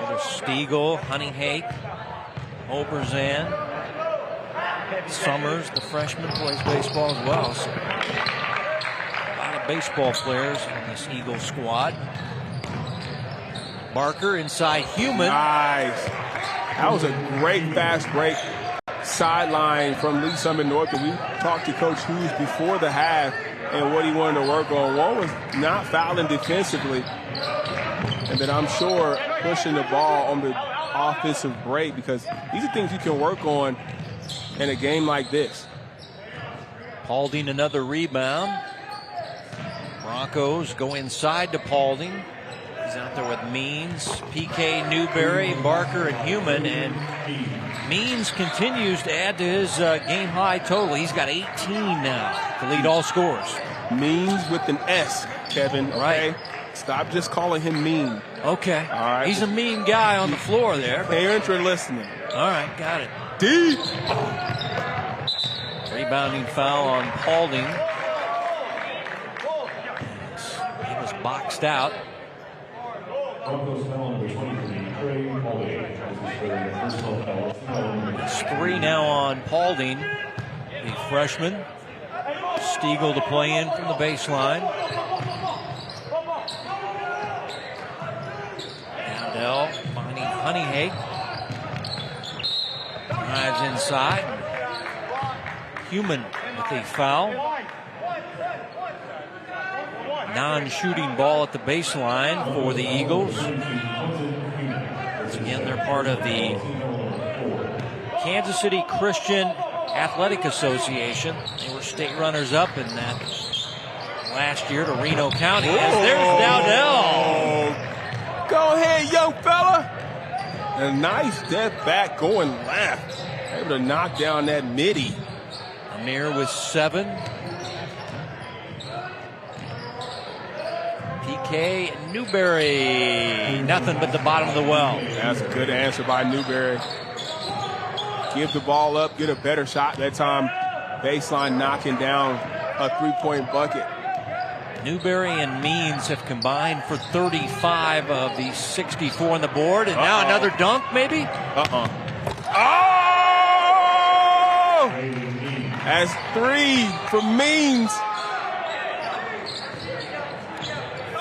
S1: There's Stiegel, Honeyhake, Oberzan. Summers, the freshman, plays baseball as well. So a lot of baseball players on this Eagle squad. Barker inside Human.
S2: Nice. That was a great fast break sideline from Lee Summit North. We talked to Coach Hughes before the half and what he wanted to work on. One was not fouling defensively, and then I'm sure pushing the ball on the offensive break, because these are things you can work on in a game like this.
S1: Paulding another rebound. Broncos go inside to Paulding. He's out there with Means, PK, Newberry, Barker, and Human. And Means continues to add to his game high total. He's got 18 now to lead all scorers.
S2: Means with an S, Kevin. Okay?
S1: Right.
S2: Stop just calling him mean.
S1: Okay.
S2: All right.
S1: He's a mean guy on the floor there.
S2: Parents are listening.
S1: All right, got it.
S2: Deep.
S1: Rebounding foul on Paulding. He was boxed out.
S5: Broncos foul number 23, Trey Paulding. That's his first personal foul.
S1: It's 3 now on Paulding, the freshman. Stiegel to play in from the baseline. Dowdell finding Honeyhake. Drives inside. Human with a foul. Non-shooting ball at the baseline for the Eagles. Once again, they're part of the Kansas City Christian Athletic Association. They were state runners-up in that last year to Reno County. As there's Dowdell.
S2: Go ahead, young fella. A nice step back going left. Able to knock down that midi.
S1: Amir with 7. PK Newberry. Nothing but the bottom of the well.
S2: That's a good answer by Newberry. Give the ball up, get a better shot that time. Baseline knocking down a 3-point bucket.
S1: Newberry and Means have combined for 35 of the 64 on the board. And now another dunk, maybe?
S2: Oh! That's 3 for Means.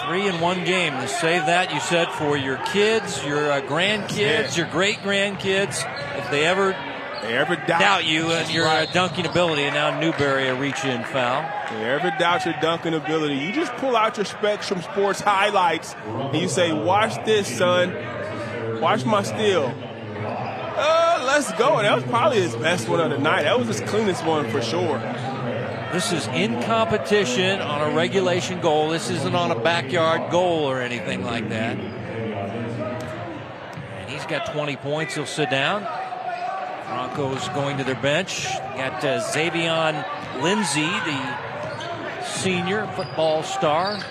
S1: 3 in one game. To save that, you said, for your kids, your grandkids, your great-grandkids. If they ever
S2: They ever
S1: doubt you and your dunking ability, and now Newberry a reach-in foul.
S2: They ever doubt your dunking ability, you just pull out your Spectrum Sports highlights and you say, watch this, son. Watch my steal. Let's go. That was probably his best one of the night. That was his cleanest one for sure.
S1: This is in competition on a regulation goal. This isn't on a backyard goal or anything like that. And he's got 20 points. He'll sit down. Broncos going to their bench. Got Xavion Lindsay, the senior football star. 2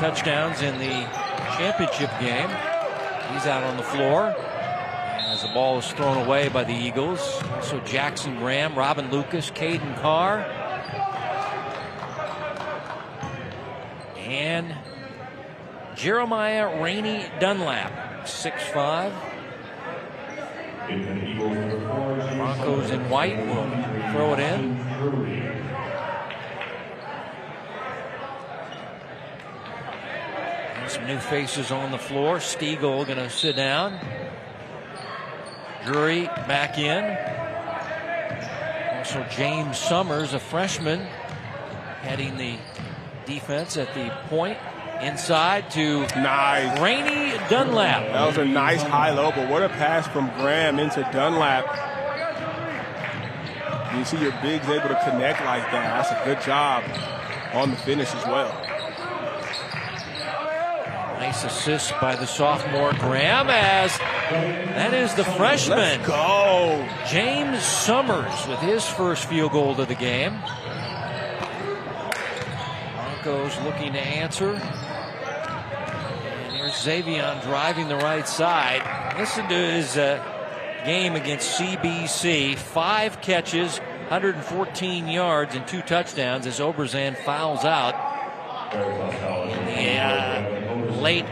S1: touchdowns in the championship game. He's out on the floor as the ball is thrown away by the Eagles. Also Jackson Graham, Robin Lucas, Caden Carr, and Jeremiah Rainey Dunlap, 6'5". Broncos in white will throw it in. And some new faces on the floor. Stiegel going to sit down. Drury back in. Also James Summers, a freshman, heading the defense at the point. Inside to Rainey Dunlap.
S2: That was a nice high-low, but what a pass from Graham into Dunlap. You see your bigs able to connect like that. That's a good job on the finish as well.
S1: Nice assist by the sophomore Graham, as that is the freshman.
S2: Let's go.
S1: James Summers with his first field goal of the game. Broncos looking to answer. And here's Xavion driving the right side. Listen to his game against CBC. 5 catches, 114 yards, and 2 touchdowns as Oberzan fouls out in the late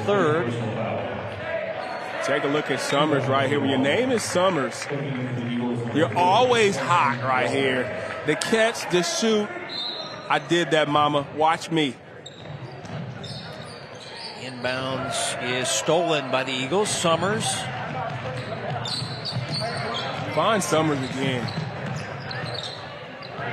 S1: third.
S2: Take a look at Summers right here. When your name is Summers, you're always hot right here. The catch, the shoot. I did that, mama. Watch me.
S1: Inbounds is stolen by the Eagles. Summers.
S2: Find Summers again.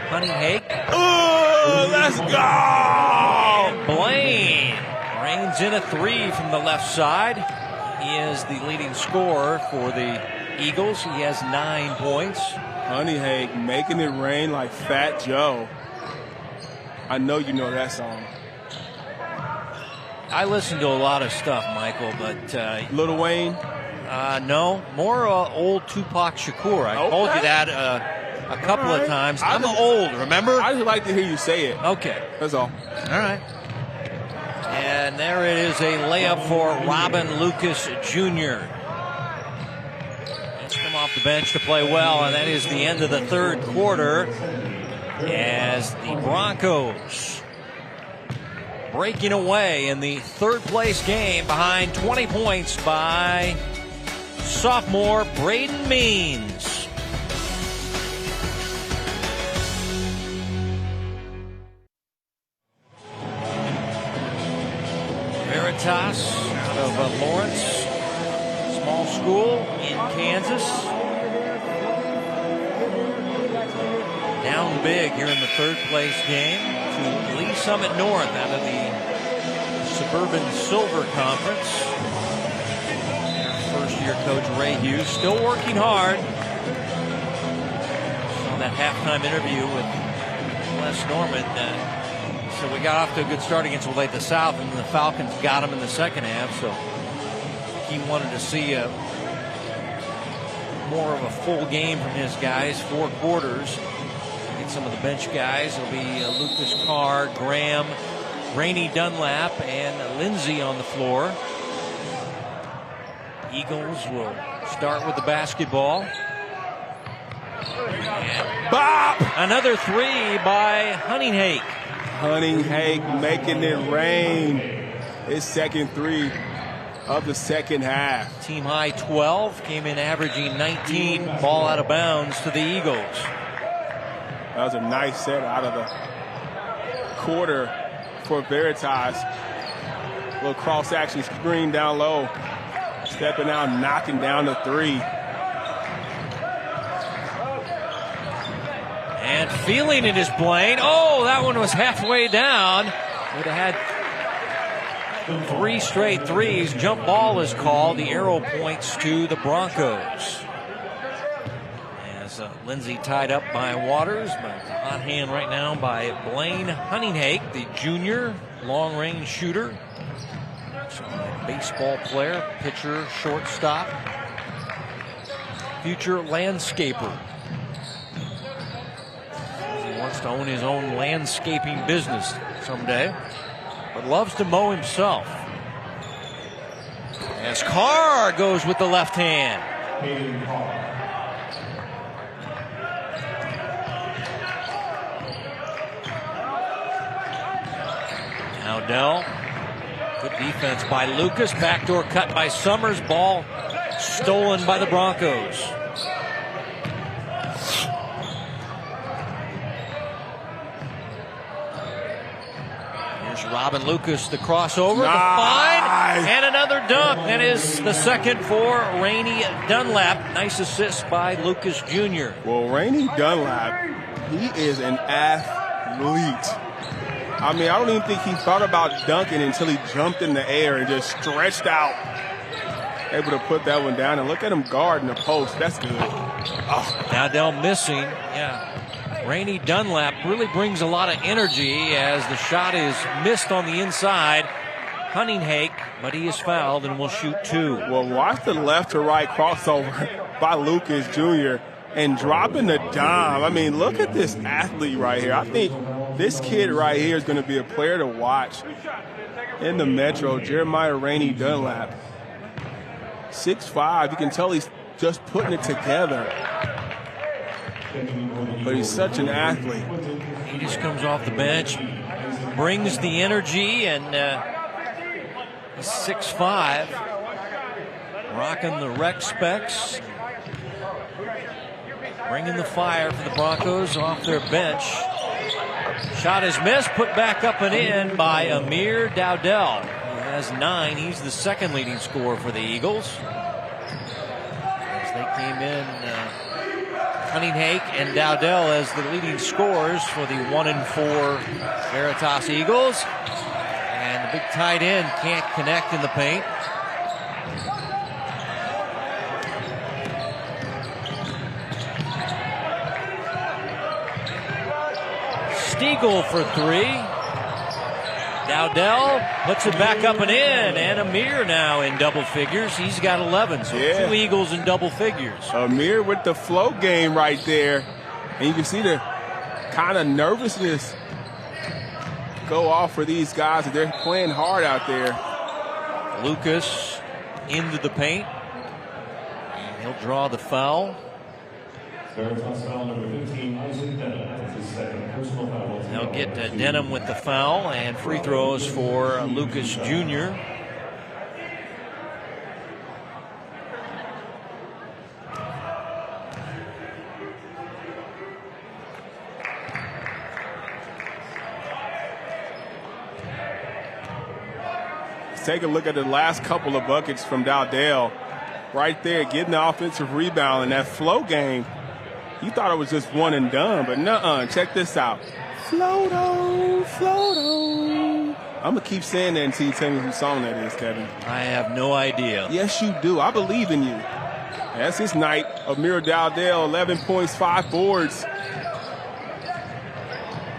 S1: Honeyhake.
S2: Oh, let's go!
S1: And Blaine rains in a 3 from the left side. He is the leading scorer for the Eagles. He has 9 points.
S2: Honeyhake making it rain like Fat Joe. I know you know that song.
S1: I listen to a lot of stuff, Michael, but
S2: Lil Wayne?
S1: No, more old Tupac Shakur. I told you that a couple of times. I'm old, remember?
S2: I just like to hear you say it.
S1: Okay.
S2: That's all.
S1: All right. And there it is, a layup for Robin Lucas Jr. He's come off the bench to play well, and that is the end of the third quarter as the Broncos breaking away in the third place game behind 20 points by sophomore Braden Means. Veritas out of Lawrence, small school in Kansas. Down big here in the third place game to Lee Summit North out of the Suburban Silver Conference. Their first year coach Ray Hughes still working hard. On that halftime interview with Les Norman, so we got off to a good start against Olathe South, and the Falcons got him in the second half. So he wanted to see more of a full game from his guys, 4 quarters. Get some of the bench guys. It'll be Lucas Carr, Graham, Rainey Dunlap, and Lindsay on the floor. Eagles will start with the basketball.
S2: Bop!
S1: Another 3 by Honeyhake.
S2: Honeyhake making it rain. His second 3 of the second half.
S1: Team high 12, came in averaging 19. Ball out of bounds to the Eagles.
S2: That was a nice set out of the quarter for Veritas. Little cross action screen down low. Stepping out, knocking down the 3.
S1: feeling it is Blaine. Oh, that one was halfway down. Would have had 3 straight threes. Jump ball is called. The arrow points to the Broncos. As Lindsey tied up by Waters, but it's a hot hand right now by Blaine Hunninghake, the junior long-range shooter. So, baseball player, pitcher, shortstop, future landscaper. He wants to own his own landscaping business someday, but loves to mow himself. As Carr goes with the left hand. Dowdell. Good defense by Lucas. Backdoor cut by Summers. Ball stolen by the Broncos. Here's Robin Lucas, the crossover, the find, and another dunk. That is the second for Rainey Dunlap. Nice assist by Lucas Jr.
S2: Well, Rainey Dunlap, he is an athlete. I mean, I don't even think he thought about dunking until he jumped in the air and just stretched out. Able to put that one down, and look at him guarding the post. That's good. Oh.
S1: Dowdell missing. Yeah. Rainey Dunlap really brings a lot of energy as the shot is missed on the inside. Hunninghake, but he is fouled and will shoot 2.
S2: Well, watch the left to right crossover by Lucas Jr. and dropping the dime. I mean, look at this athlete right here. I think this kid right here is going to be a player to watch in the Metro. Jeremiah Rainey Dunlap. 6'5". You can tell he's just putting it together. But he's such an athlete.
S1: He just comes off the bench, brings the energy, and he's 6'5", rocking the rec specs, bringing the fire for the Broncos off their bench. Shot is missed, put back up and in by Amir Dowdell. He has 9. He's the second leading scorer for the Eagles. As they came in, Hunninghake and Dowdell as the leading scorers for the 1-4 Veritas Eagles. And the big tight end can't connect in the paint. Stiegel for 3. Dowdell puts it back up and in, and Amir now in double figures. He's got 11, so 2 Eagles in double figures.
S2: Amir with the flow game right there. And you can see the kind of nervousness go off for these guys. They're playing hard out there.
S1: Lucas into the paint. And he'll draw the foul.
S5: Veritas foul number 15, Isaac Denham. That's his second personal foul.
S1: They'll get Denham with the foul, and free throws for Lucas Jr.
S2: Let's take a look at the last couple of buckets from Dowdell. Right there, getting the offensive rebound, and that flow game. You thought it was just one and done, but nuh-uh. Check this out. Floato, floato. I'm going to keep saying that until you tell me whose song that is, Kevin.
S1: I have no idea.
S2: Yes, you do. I believe in you. That's his night. Amir Dowdell, 11 points, 5 boards.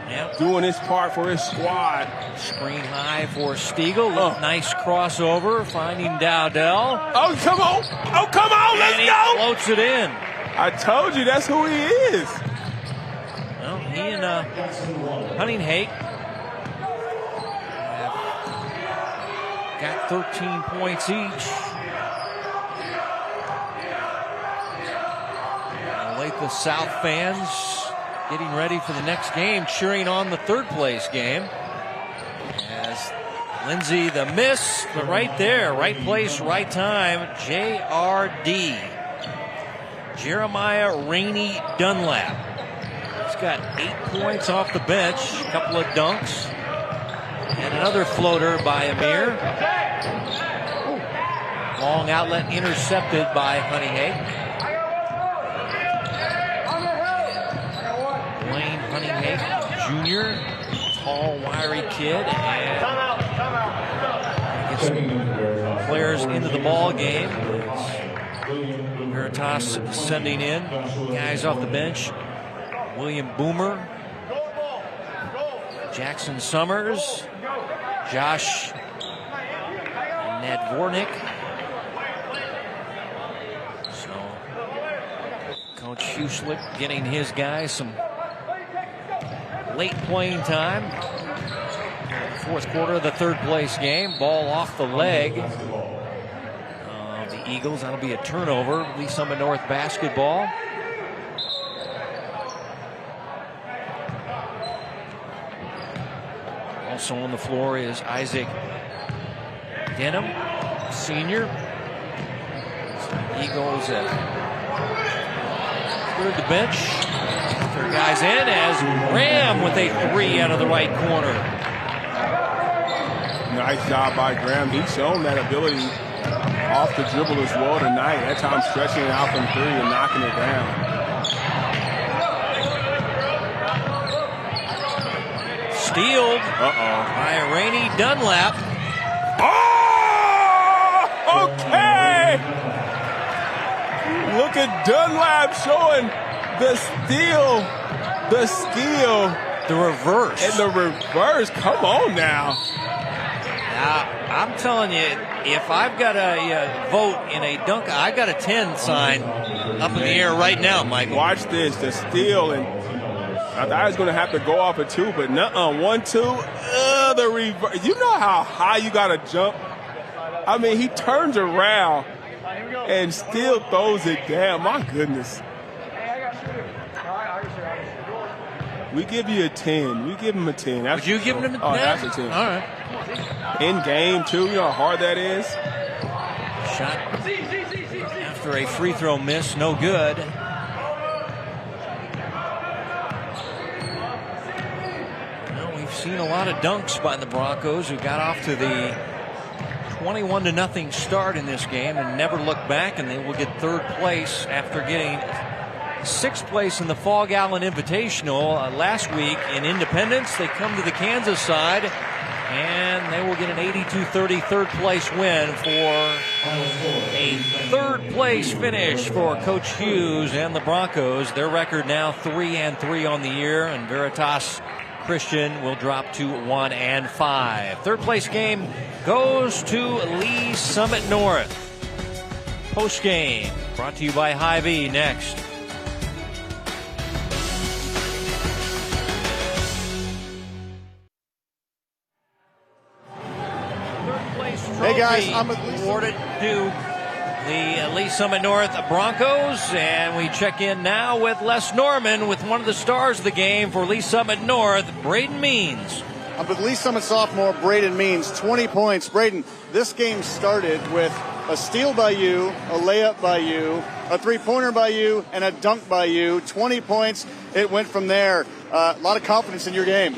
S1: Yep.
S2: Doing his part for his squad.
S1: Screen high for Stiegel. Nice crossover, finding Dowdell.
S2: Oh, come on. Oh, come on. Let's go.
S1: Floats it in.
S2: I told you that's who he is.
S1: Well, he and Hunninghake got 13 points each. Olathe South fans getting ready for the next game, cheering on the third place game. As Lindsey the miss, but right there, right place, right time, JRD. Jeremiah Rainey Dunlap. He's got 8 points off the bench, a couple of dunks, and another floater by Amir. Long outlet intercepted by Hunninghake. Blaine junior, tall, wiry kid, and gets players into the ball game. Veritas sending in guys off the bench. William Boomer, Jackson Summers, Josh Nadvornik. So Coach Hueslick getting his guys some late playing time. Fourth quarter of the third place game. Ball off the leg of the Eagles. That'll be a turnover. Lee Summit North basketball. Also on the floor is Isaac Denham, senior. Eagles cleared the bench. Their guys in as Graham with a three out of the right corner.
S2: Nice job by Graham. He's shown that ability off the dribble as well tonight. That time stretching it out from three and knocking it down.
S1: Stealed by Rainey Dunlap.
S2: Oh, okay. Look at Dunlap showing the steal, the skill.
S1: The reverse.
S2: And the reverse. Come on now.
S1: I'm telling you, if I've got a vote in a dunk, I got a 10 sign up in the air right now, Michael.
S2: Watch this, the steal, and I thought I was going to have to go off a two, but nuh-uh, 1-2, the reverse. You know how high you got to jump? I mean, he turns around and still throws it down. My goodness. We give you a 10. We give him a 10.
S1: Would you give him a 10?
S2: Oh, that's a 10.
S1: All right.
S2: In game, too. You know how hard that is?
S1: Shot after a free throw miss. No good. Well, we've seen a lot of dunks by the Broncos, who got off to the 21-0 start in this game and never looked back, and they will get third place after getting sixth place in the Fog Allen Invitational last week in Independence. They come to the Kansas side, and they will get an 82-30 third place win for a third place finish for Coach Hughes and the Broncos. Their record now 3-3 on the year, and Veritas Christian will drop to 1-5. Third place game goes to Lee Summit North. Post game brought to you by Hy-Vee next.
S3: Hey guys, I'm
S1: awarded to the Lee Summit North Broncos, and we check in now with Les Norman with one of the stars of the game for Lee Summit North, Braden Means.
S3: I'm with Lee Summit sophomore Braden Means, 20 points. Braden, this game started with a steal by you, a layup by you, a three-pointer by you, and a dunk by you. 20 points. It went from there. A lot of confidence in your game.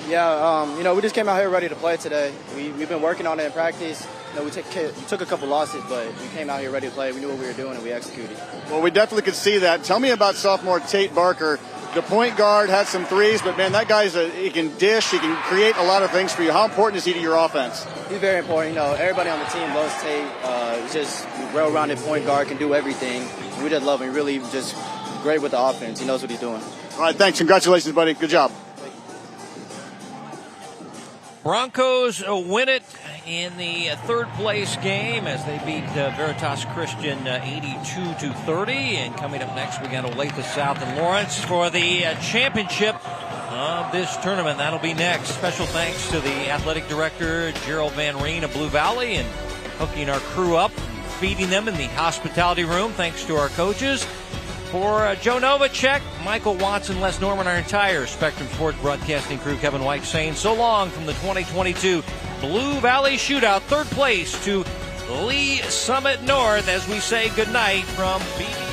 S7: Yeah, we just came out here ready to play today. We've been working on it in practice. We took a couple losses, but we came out here ready to play. We knew what we were doing, and we executed.
S3: Well, we definitely could see that. Tell me about sophomore Tate Barker. The point guard had some threes, but, man, that guy's he can dish. He can create a lot of things for you. How important is he to your offense?
S7: He's very important. Everybody on the team loves Tate. He's just a well-rounded point guard, can do everything. We just love him. He really just great with the offense. He knows what he's doing.
S3: All right, thanks. Congratulations, buddy. Good job.
S1: Broncos win it in the third place game as they beat Veritas Christian 82-30. And coming up next, we got Olathe South and Lawrence for the championship of this tournament. That'll be next. Special thanks to the athletic director, Gerald Van Reen of Blue Valley, and hooking our crew up, feeding them in the hospitality room. Thanks to our coaches. For Joe Novacek, Michael Watson, Les Norman, our entire Spectrum Sports broadcasting crew, Kevin White saying so long from the 2022 Blue Valley Shootout. Third place to Lee Summit North as we say goodnight from BB.